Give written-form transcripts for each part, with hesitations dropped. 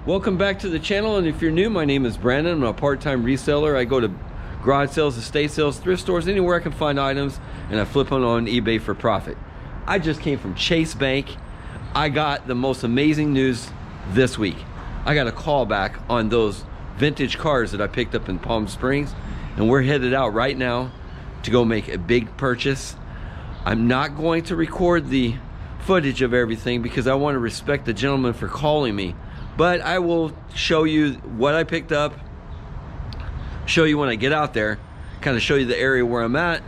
Welcome back to the channel, and if you're new, my name is Brandon. I'm a part-time reseller. I go to garage sales, estate sales, thrift stores, anywhere I can find items, and I flip them on eBay for profit. I just came from Chase Bank. I got the most amazing news this week. I got a call back on those vintage cars that I picked up in Palm Springs, and we're headed out right now to go make a big purchase. I'm not going to record the footage of everything because I want to respect the gentleman for calling me. But I will show you what I picked up, show you when I get out there, kind of show you the area where I'm at,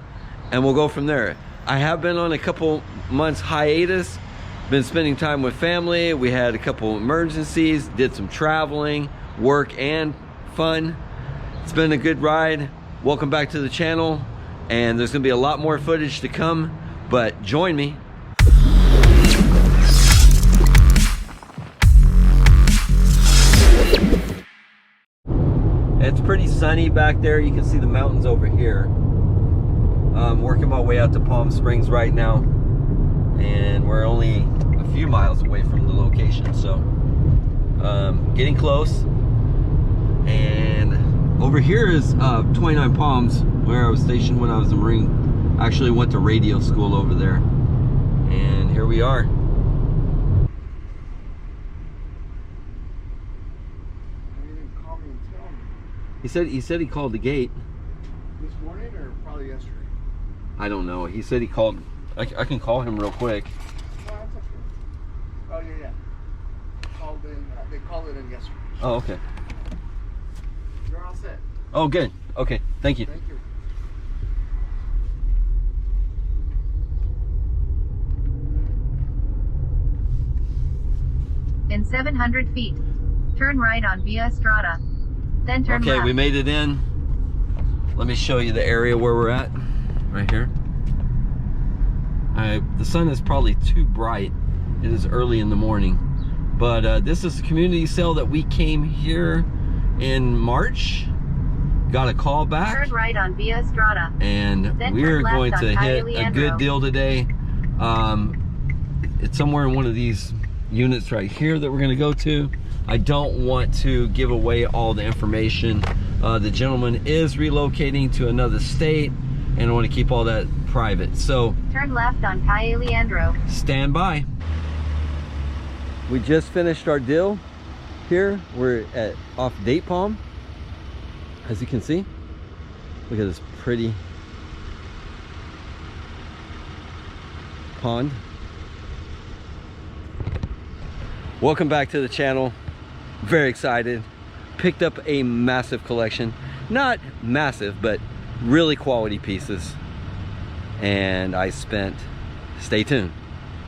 and we'll go from there. I have been on a couple months hiatus, been spending time with family. We had a couple emergencies, did some traveling, work and fun. It's been a good ride. Welcome back to the channel, and there's gonna be a lot more footage to come, but join me. It's pretty sunny back there. You can see the mountains over here. I'm working my way out to Palm Springs right now, and we're only a few miles away from the location, so getting close. And over here is 29 Palms, where I was stationed when I was a Marine. I actually went to radio school over there, and here we are. He said he called the gate. This morning or probably yesterday? I don't know. He said he called. I can call him real quick. Oh, that's okay. Oh, yeah. Called in, they called it in yesterday. Oh, okay. You're all set. Oh, good. Okay, thank you. Thank you. In 700 feet, turn right on Via Estrada. Then turn Okay, left. we made it in. Let me show you the area where we're at. Right here. The sun is probably too bright. It is early in the morning. But this is a community sale that we came here in March. Got a call back. Turn right on Via Estrada. And then we're going to hit Calle a good deal today. It's somewhere in one of these units right here that we're going to go to. I don't want to give away all the information. The gentleman is relocating to another state, and I want to keep all that private. So turn left on Calle Leandro. Stand by. We just finished our deal here. We're off Date Palm, as you can see. Look at this pretty pond. Welcome back to the channel. Very excited. Picked up a massive collection. Not massive, but really quality pieces. And I spent, stay tuned.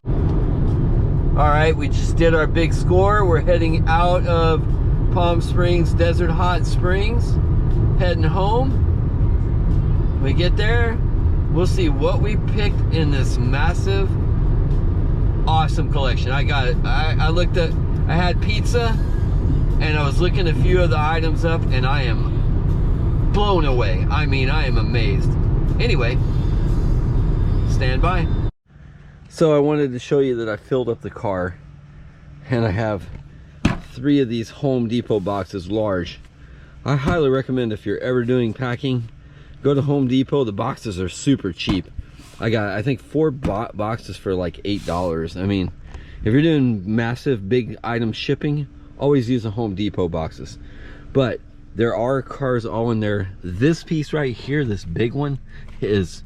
All right, we just did our big score. We're heading out of Palm Springs, Desert Hot Springs, heading home. We get there, we'll see what we picked in this massive, awesome collection. I got it. I looked at, I had pizza, and I was looking a few of the items up, and I am blown away. I mean, I am amazed. Anyway, stand by. So I wanted to show you that I filled up the car, and I have 3 of these Home Depot boxes, large. I highly recommend, if you're ever doing packing, go to Home Depot. The boxes are super cheap. I got, I think, 4 boxes for like $8. I mean, if you're doing massive big item shipping, always use the Home Depot boxes. But there are cars all in there. This piece right here, this big one, is,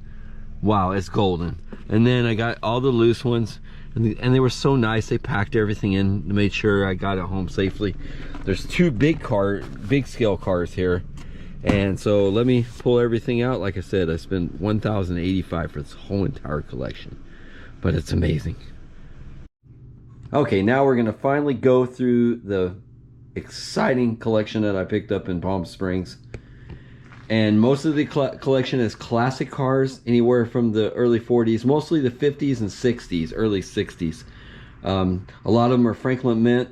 wow, it's golden. And then I got all the loose ones, and they were so nice. They packed everything in to make sure I got it home safely. There's 2 big scale cars here. And so let me pull everything out. Like I said, I spent $1,085 for this whole entire collection, but it's amazing. Okay, now we're gonna finally go through the exciting collection that I picked up in Palm Springs. And most of the collection is classic cars, anywhere from the early 40s, mostly the 50s and 60s, early 60s. A lot of them are Franklin Mint.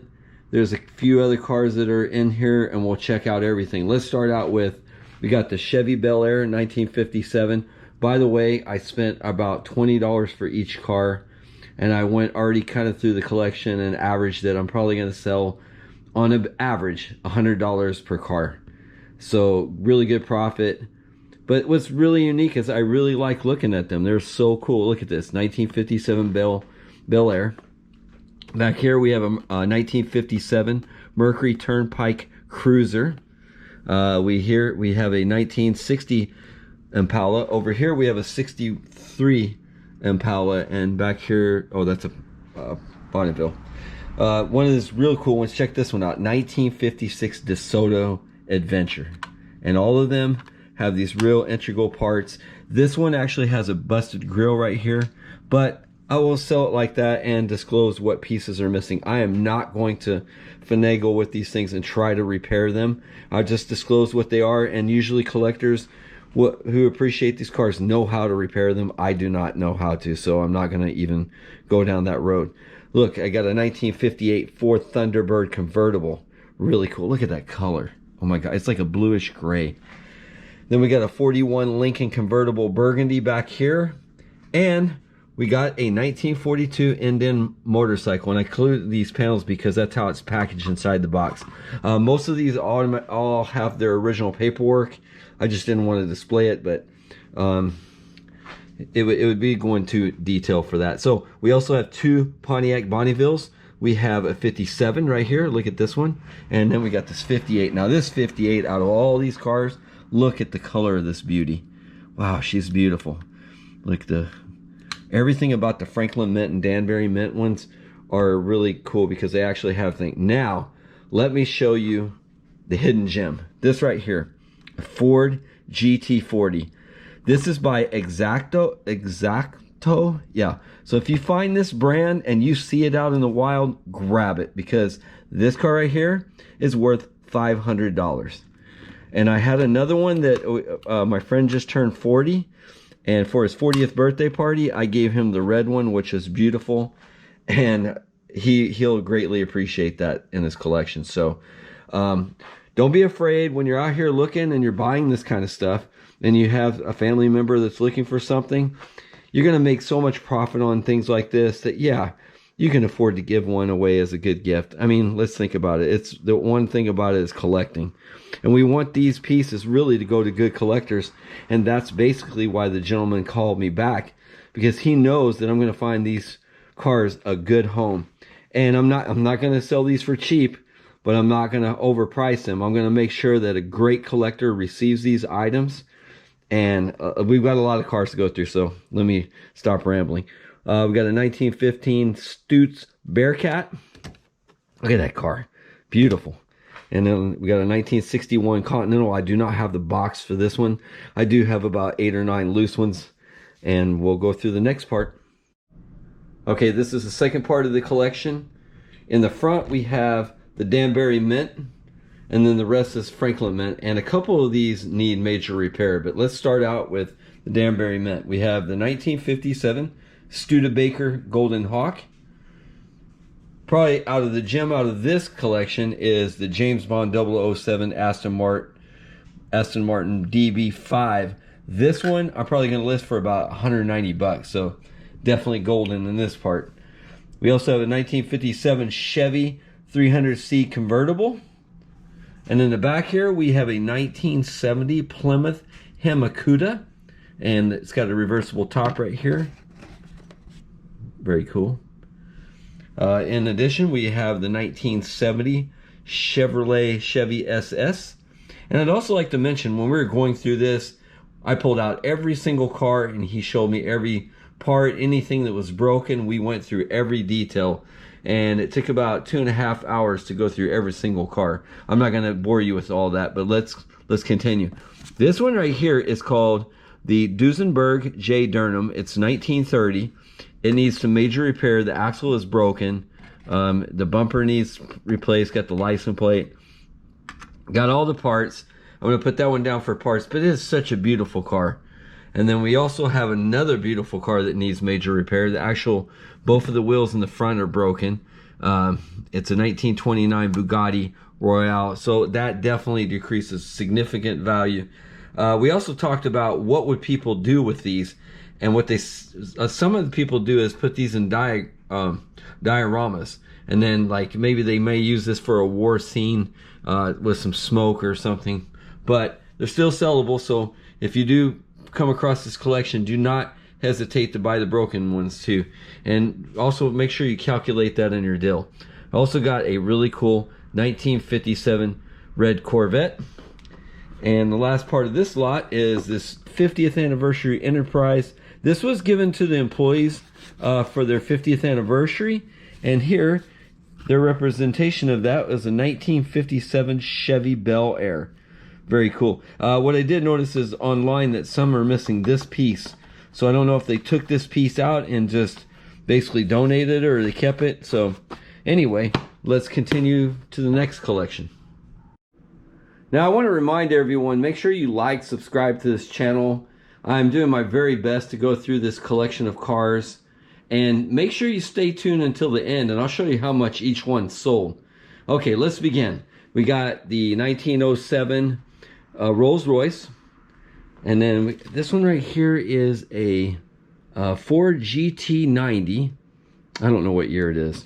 There's a few other cars that are in here, and we'll check out everything. Let's start out with, we got the Chevy Bel Air 1957. By the way, I spent about $20 for each car, and I went already kind of through the collection and averaged that I'm probably going to sell on an average $100 per car. So really good profit. But what's really unique is I really like looking at them. They're so cool. Look at this, 1957 Bel Air. Back here we have a 1957 Mercury Turnpike Cruiser. We have a 1960 Impala. Over here we have a 63 Impala, and back here, oh, that's a Bonneville. One of these real cool ones, check this one out, 1956 Desoto Adventure. And all of them have these real integral parts. This one actually has a busted grill right here, but I will sell it like that and disclose what pieces are missing. I am not going to finagle with these things and try to repair them. I'll just disclose what they are, and usually collectors who appreciate these cars know how to repair them. I do not know how to, so I'm not going to even go down that road. Look, I got a 1958 Ford Thunderbird convertible. Really cool. Look at that color. Oh my God, it's like a bluish gray. Then we got a 41 Lincoln Convertible Burgundy back here. And we got a 1942 Indian motorcycle. And I included these panels because that's how it's packaged inside the box. Most of these all have their original paperwork. I just didn't want to display it, but it would be going to detail for that. So we also have two Pontiac Bonnevilles. We have a 57 right here. Look at this one. And then we got this 58. Now this 58, out of all these cars, look at the color of this beauty. Wow, she's beautiful. Like everything about the Franklin Mint and Danbury Mint ones are really cool because they actually have things. Now, let me show you the hidden gem. This right here, a Ford GT40. This is by Exacto. Yeah. So if you find this brand and you see it out in the wild, grab it, because this car right here is worth $500. And I had another one that my friend just turned 40, and for his 40th birthday party, I gave him the red one, which is beautiful, and he'll greatly appreciate that in his collection. So don't be afraid when you're out here looking and you're buying this kind of stuff, and you have a family member that's looking for something. You're going to make so much profit on things like this that, yeah, you can afford to give one away as a good gift. I mean, let's think about it. It's the one thing about it is collecting. And we want these pieces really to go to good collectors. And that's basically why the gentleman called me back, because he knows that I'm going to find these cars a good home. And I'm not going to sell these for cheap, but I'm not going to overprice them. I'm going to make sure that a great collector receives these items. And we've got a lot of cars to go through, so let me stop rambling. We got a 1915 Stutz Bearcat. Look at that car. Beautiful. And then we got a 1961 Continental. I do not have the box for this one. I do have about 8 or 9 loose ones. And we'll go through the next part. Okay, this is the second part of the collection. In the front, we have the Danbury Mint. And then the rest is Franklin Mint. And a couple of these need major repair. But let's start out with the Danbury Mint. We have the 1957 Studebaker Golden Hawk. Probably out of the gem out of this collection is the James Bond 007 Aston Martin DB5. This one I'm probably going to list for about 190 bucks. So definitely golden in this part. We also have a 1957 Chevy 300C convertible. And in the back here, we have a 1970 Plymouth Hamakuta. And it's got a reversible top right here. Very cool. In addition, we have the 1970 Chevrolet Chevy Ss. And I'd also like to mention, when we were going through this, I pulled out every single car and he showed me every part, anything that was broken. We went through every detail. And it took about 2.5 hours to go through every single car. I'm not going to bore you with all that, but let's continue. This one right here is called the Duesenberg J. Durham. It's 1930. It needs some major repair. The axle is broken. The bumper needs replaced. Got the license plate. Got all the parts. I'm going to put that one down for parts, but it is such a beautiful car. And then we also have another beautiful car that needs major repair. Both of the wheels in the front are broken. It's a 1929 Bugatti Royale, so that definitely decreases significant value. We also talked about what would people do with these, and what some of the people do is put these in dioramas, and then like maybe they may use this for a war scene with some smoke or something, but they're still sellable. So if you do come across this collection, do not hesitate to buy the broken ones too, and also make sure you calculate that in your deal. I also got a really cool 1957 red Corvette, and the last part of this lot is this 50th anniversary Enterprise. This was given to the employees for their 50th anniversary, and here their representation of that was a 1957 Chevy Bel Air. Very cool. What I did notice is online that some are missing this piece, so I don't know if they took this piece out and just basically donated it or they kept it. So anyway, let's continue to the next collection. Now I want to remind everyone, make sure you like, subscribe to this channel. I'm doing my very best to go through this collection of cars, and make sure you stay tuned until the end, and I'll show you how much each one sold. Okay, let's begin. We got the 1907 Rolls Royce, and then this one right here is a Ford GT90. I don't know what year it is.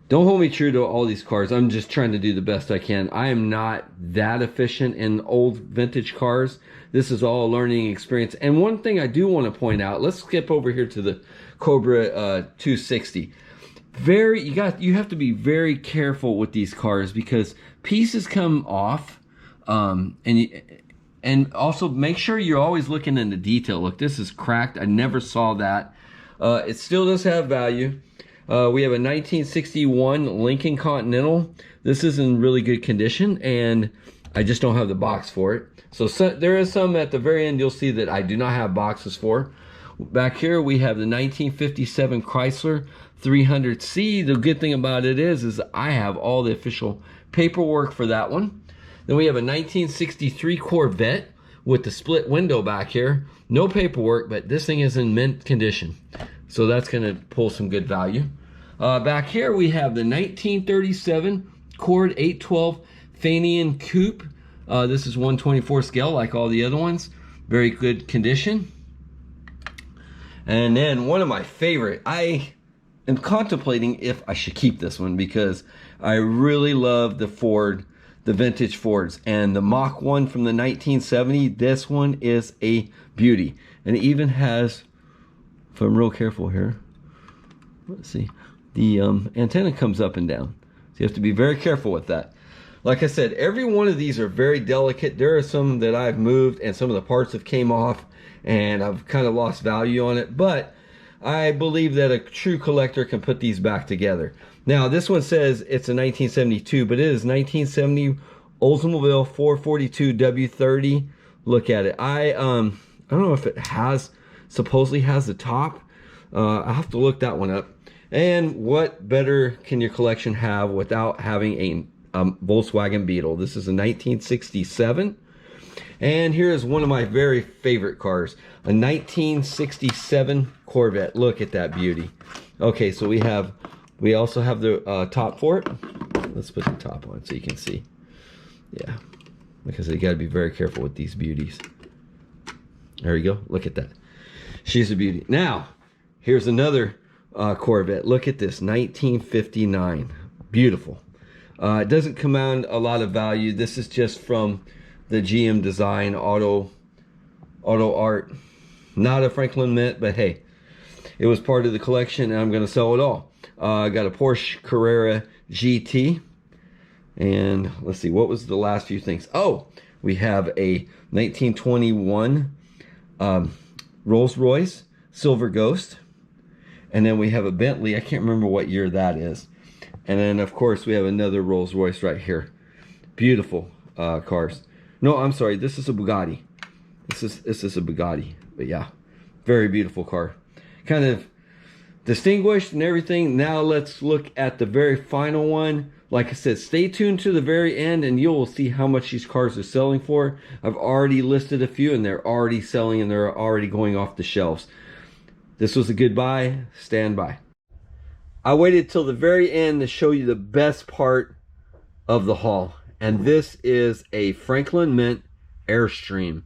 Don't hold me true to all these cars. I'm just trying to do the best I can. I am not that efficient in old vintage cars. This is all a learning experience. And one thing I do want to point out, let's skip over here to the Cobra 260. You have to be very careful with these cars because pieces come off, and also make sure you're always looking in the detail. Look, this is cracked. I never saw that. It still does have value. We have a 1961 Lincoln Continental. This is in really good condition, and I just don't have the box for it. So there is some at the very end you'll see that I do not have boxes for. Back here we have the 1957 Chrysler 300C. The good thing about it is I have all the official paperwork for that one. Then we have a 1963 Corvette with the split window back here. No paperwork, but this thing is in mint condition, so that's going to pull some good value. Back here we have the 1937 Cord 812 Fanian Coupe. This is 1/24 scale like all the other ones. Very good condition. And then one of my favorite, I am contemplating if I should keep this one because I really love the vintage Fords, and the Mach 1 from the 1970. This one is a beauty, and it even has, if I'm real careful here, let's see, the antenna comes up and down, so you have to be very careful with that. Like I said, every one of these are very delicate. There are some that I've moved and some of the parts have came off and I've kind of lost value on it, but I believe that a true collector can put these back together. Now this one says it's a 1972, but it is 1970 Oldsmobile 442 W30. Look at it. I don't know if it supposedly has the top. I'll have to look that one up. And what better can your collection have without having a Volkswagen Beetle? This is a 1967. And here is one of my very favorite cars, a 1967 Corvette. Look at that beauty. Okay, so we also have the top for it. Let's put the top on so you can see. Yeah, because you got to be very careful with these beauties. There you go. Look at that. She's a beauty. Now, here's another Corvette. Look at this, 1959. Beautiful. It doesn't command a lot of value. This is just from the GM Design Auto Art. Not a Franklin Mint, but hey, it was part of the collection and I'm going to sell it all. I got a Porsche Carrera GT. And let's see, what was the last few things? Oh, we have a 1921 Rolls Royce Silver Ghost. And then we have a Bentley. I can't remember what year that is. And then, of course, we have another Rolls Royce right here. Beautiful cars. No, I'm sorry. This is a Bugatti. This is a Bugatti. But yeah, very beautiful car. Kind of distinguished and everything. Now let's look at the very final one. Like I said, stay tuned to the very end and you'll see how much these cars are selling for. I've already listed a few and they're already selling and they're already going off the shelves. This was a good buy. Stand by. I waited till the very end to show you the best part of the haul. And this is a Franklin Mint Airstream.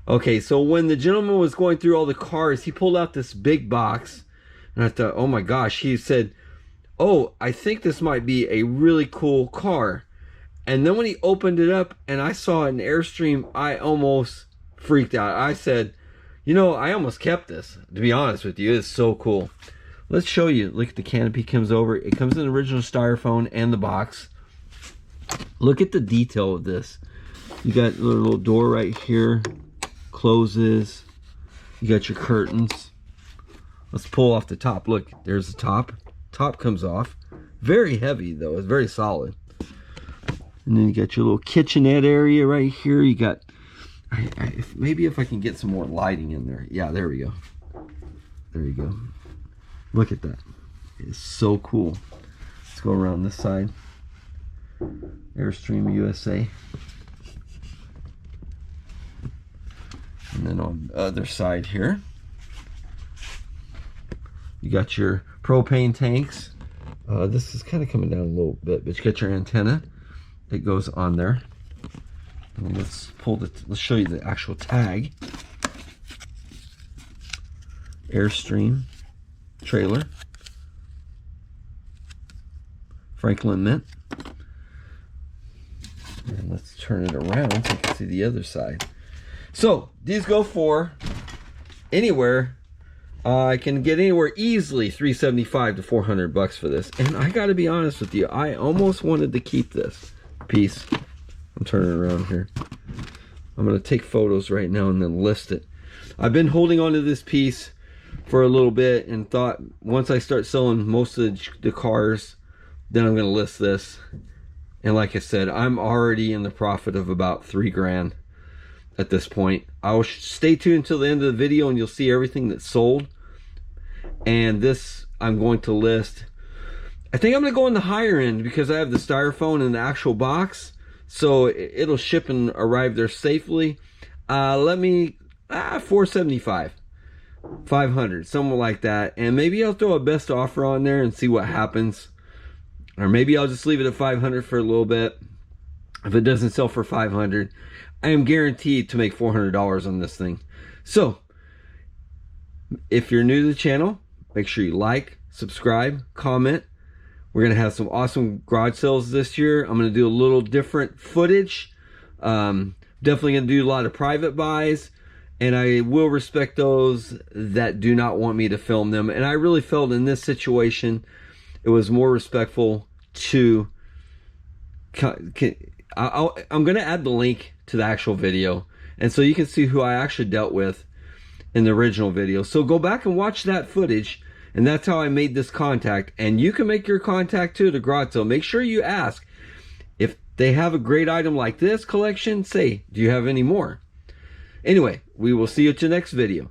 Okay, so when the gentleman was going through all the cars, he pulled out this big box. And I thought, oh my gosh, he said, oh, I think this might be a really cool car. And then when he opened it up and I saw an Airstream, I almost freaked out. I said, you know, I almost kept this, to be honest with you. It's so cool. Let's show you. Look at the canopy comes over. It comes in the original styrofoam and the box. Look at the detail of this. You got a little door right here. Closes. You got your curtains. Let's pull off the top. Look, there's the top. Top comes off. Very heavy though. It's very solid. And then you got your little kitchenette area right here. You got, maybe if I can get some more lighting in there. Yeah, there we go. There you go. Look at that. It's so cool. Let's go around this side. Airstream USA. And then on the other side here, you got your propane tanks. This is kind of coming down a little bit, but you got your antenna that goes on there. And let's show you the actual tag. Airstream trailer. Franklin Mint. And let's turn it around so you can see the other side. So these go for anywhere. I can get anywhere easily $375 to $400 for this. And I got to be honest with you, I almost wanted to keep this piece. I'm turning around here. I'm going to take photos right now and then list it. I've been holding on to this piece for a little bit and thought once I start selling most of the cars, then I'm going to list this. And like I said, I'm already in the profit of about $3 grand at this point. I'll stay tuned until the end of the video and you'll see everything that's sold. And this I'm going to list. I think I'm going to go in the higher end because I have the styrofoam in the actual box. So it'll ship and arrive there safely. Let me, $475. 500, something like that. And maybe I'll throw a best offer on there and see what happens. Or maybe I'll just leave it at 500 for a little bit. If it doesn't sell for 500, I am guaranteed to make $400 on this thing. So, if you're new to the channel, make sure you like, subscribe, comment. We're going to have some awesome garage sales this year. I'm going to do a little different footage. Definitely going to do a lot of private buys. And I will respect those that do not want me to film them. And I really felt in this situation, it was more respectful to... I'm going to add the link to the actual video. And so you can see who I actually dealt with in the original video. So go back and watch that footage. And that's how I made this contact. And you can make your contact too to garage sale. Make sure you ask. If they have a great item like this collection, say, do you have any more? Anyway, we will see you at the next video.